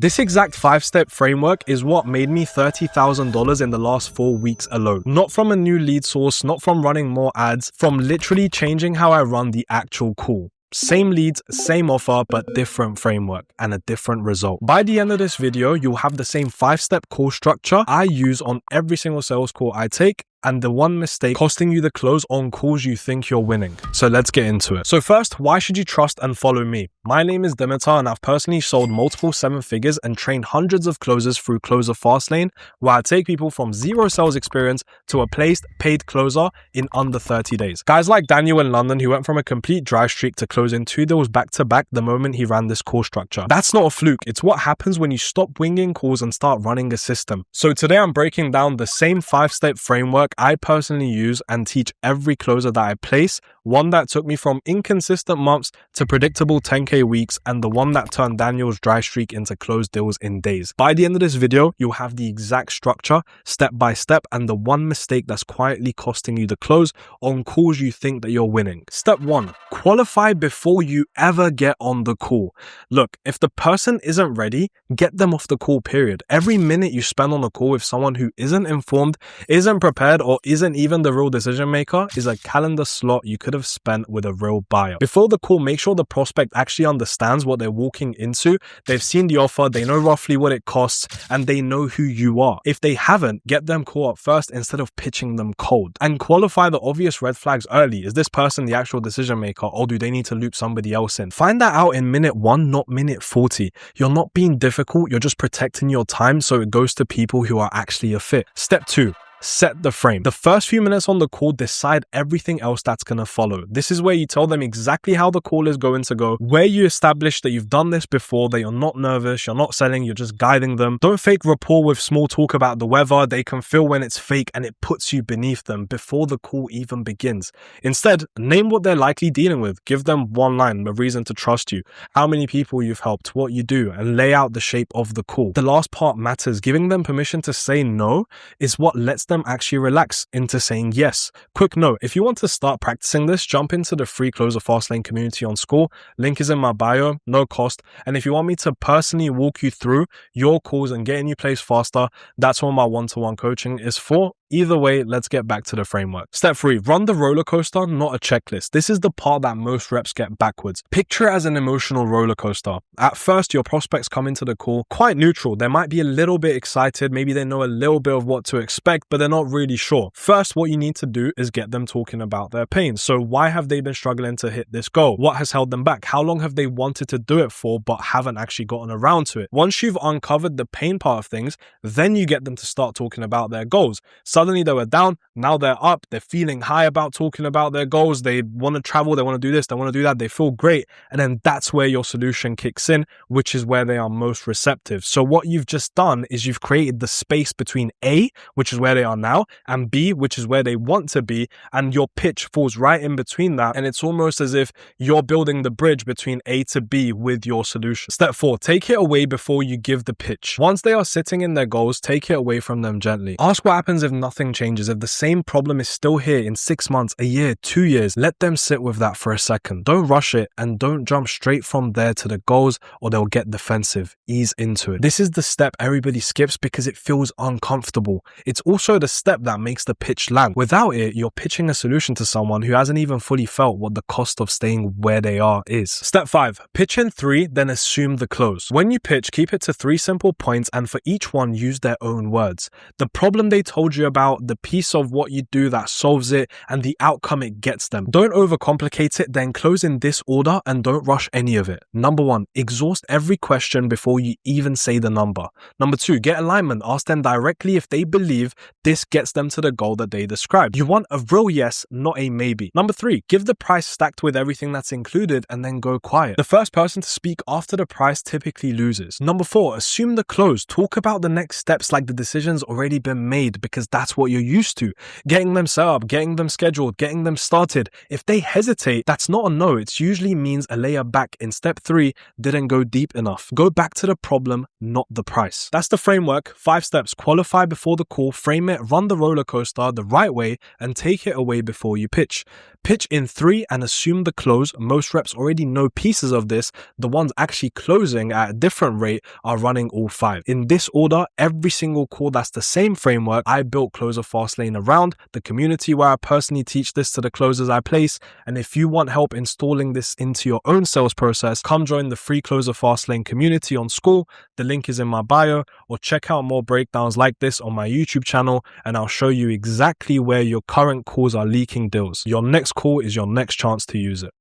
This exact 5-step framework is what made me $30,000 in the last 4 weeks alone. Not from a new lead source, not from running more ads, from literally changing how I run the actual call. Same leads, same offer, but different framework and a different result. By the end of this video, you'll have the same 5-step call structure I use on every single sales call I take, and the one mistake costing you the close on calls you think you're winning. So let's get into it. So first, why should you trust and follow me? My name is Dimitar and I've personally sold multiple 7 figures and trained hundreds of closers through Closer Fastlane, where I take people from zero sales experience to a placed paid closer in under 30 days. Guys like Daniel in London, who went from a complete dry streak to closing 2 deals back to back the moment he ran this call structure. That's not a fluke. It's what happens when you stop winging calls and start running a system. So today I'm breaking down the same 5-step framework I personally use and teach every closer that I place, one that took me from inconsistent months to predictable 10K weeks, and the one that turned Daniel's dry streak into closed deals in days. By the end of this video, you'll have the exact structure, step by step, and the one mistake that's quietly costing you the close on calls you think that you're winning. Step 1, qualify before you ever get on the call. Look, if the person isn't ready, get them off the call, period. Every minute you spend on a call with someone who isn't informed, isn't prepared, or isn't even the real decision maker is a calendar slot you could have spent with a real buyer. Before the call, make sure the prospect actually understands what they're walking into. They've seen the offer, they know roughly what it costs, and they know who you are. If they haven't, get them call up first instead of pitching them cold. And qualify the obvious red flags early. Is this person the actual decision maker, or do they need to loop somebody else in? Find that out in minute 1, not minute 40. You're not being difficult, you're just protecting your time so it goes to people who are actually a fit. Step 2. Set the frame. The first few minutes on the call decide everything else that's going to follow. This is where you tell them exactly how the call is going to go, where you establish that you've done this before, that you're not nervous, you're not selling, you're just guiding them. Don't fake rapport with small talk about the weather. They can feel when it's fake and it puts you beneath them before the call even begins. Instead, name what they're likely dealing with. Give them one line, a reason to trust you, how many people you've helped, what you do, and lay out the shape of the call. The last part matters. Giving them permission to say no is what lets them actually relax into saying yes. Quick note, if you want to start practicing this, jump into the free Closer Fastlane community on Skool. Link is in my bio, no cost. And if you want me to personally walk you through your calls and getting you placed faster, that's what my one-to-one coaching is for. Either way, let's get back to the framework. Step 3, run the roller coaster, not a checklist. This is the part that most reps get backwards. Picture it as an emotional roller coaster. At first, your prospects come into the call quite neutral. They might be a little bit excited. Maybe they know a little bit of what to expect, but they're not really sure. First, what you need to do is get them talking about their pain. So why have they been struggling to hit this goal? What has held them back? How long have they wanted to do it for, but haven't actually gotten around to it? Once you've uncovered the pain part of things, then you get them to start talking about their goals. Suddenly they were down, now they're up, they're feeling high about talking about their goals, they want to travel, they want to do this, they want to do that, they feel great, and then that's where your solution kicks in, which is where they are most receptive. So what you've just done is you've created the space between A, which is where they are now, and B, which is where they want to be, and your pitch falls right in between that, and it's almost as if you're building the bridge between A to B with your solution. Step 4, take it away before you give the pitch. Once they are sitting in their goals, take it away from them gently. Ask what happens if nothing changes. If the same problem is still here in 6 months, a year, 2 years, let them sit with that for a second. Don't rush it and don't jump straight from there to the goals or they'll get defensive. Ease into it. This is the step everybody skips because it feels uncomfortable. It's also the step that makes the pitch land. Without it, you're pitching a solution to someone who hasn't even fully felt what the cost of staying where they are is. Step 5, pitch in 3, then assume the close. When you pitch, keep it to 3 simple points and for each one, use their own words. The problem they told you about, the piece of what you do that solves it, and the outcome it gets them. Don't overcomplicate it, then close in this order and don't rush any of it. Number 1, exhaust every question before you even say the number. Number 2, get alignment. Ask them directly if they believe this gets them to the goal that they described. You want a real yes, not a maybe. Number 3, give the price stacked with everything that's included and then go quiet. The first person to speak after the price typically loses. Number 4, assume the close. Talk about the next steps like the decision's already been made because that's what you're used to. Getting them set up, getting them scheduled, getting them started. If they hesitate, that's not a no. It usually means a layer back in step 3 didn't go deep enough. Go back to the problem, not the price. That's the framework. 5 steps. Qualify before the call, frame it, run the roller coaster the right way, and take it away before you pitch. Pitch in 3 and assume the close. Most reps already know pieces of this. The ones actually closing at a different rate are running all 5. In this order, every single call that's the same framework, I built Closer Fastlane around the community where I personally teach this to the closers I place. And if you want help installing this into your own sales process, come join the free Closer Fastlane community on Skool. The link is in my bio, or check out more breakdowns like this on my YouTube channel, and I'll show you exactly where your current calls are leaking deals. Your next call is your next chance to use it.